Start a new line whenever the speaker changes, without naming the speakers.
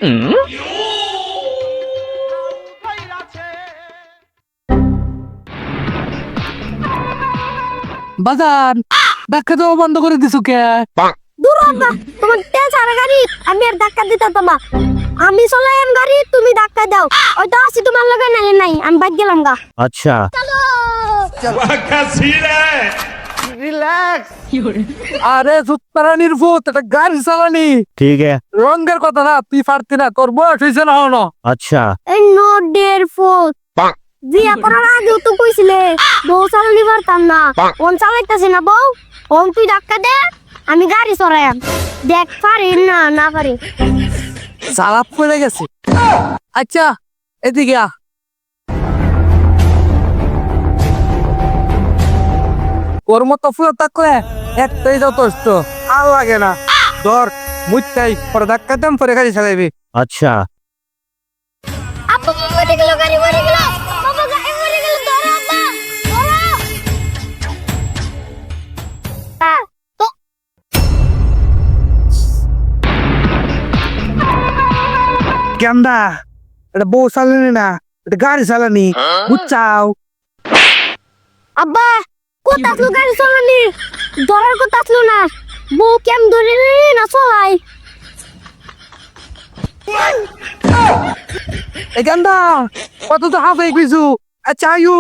বাজার ধাক্কা দেওয়া বন্ধ করে দিছো কে?
দূর হবা, তোমার তেজ আর গাড়ি আমি আর ধাক্কা দিতাম না। আমি চলাইম গাড়ি, তুমি ধাক্কা দাও। ওই তো আসি তোমার লগে নালে নাই, আমি বাদ গেলাম গা।
अच्छा
রিল্যাক্স। আরে সুতরানির ভূত, এটা গাড়ি চালানি,
ठीक है
রঙের কথা না। তুই পারতি না, তোর বয়স হয়েছে না হনো।
अच्छा
এই নোডের ফোট বিয়া করার আগেও তো কইছিলে বউ চালানি পারতাম না। কোন চালাইতাছি না বউ, কোন তুই ধাক্কা দে, আমি গাড়ি চড়াইম। দেখ পারি না না পারি।
চালাপ পড়ে গেছে। আচ্ছা এদিকে আ। ওর মতো ফুয়ে থাকলে একটাই যথেষ্ট, আর লাগে না। ধর মুইটাই পরে ধাক্কা দেন, পরে গাড়ি চালাইবি।
अच्छा
আপু মরে গেল, গাড়ি মরে গেল, বাবা গাড়ি মরে গেল, ধরো আব্বা ধরো। তো
কেমদা এটা বউ চালানি না, এটা গাড়ি চালানি, বুঝছাও?
আব্বা কোথা আসলো গাড়ি চলানি, ধরার কথা আসলো না। বউ কেম ধরে না চলাই।
এই কেমদা কত তো হাফ হয়ে গেছু। আচ্ছা আয়ু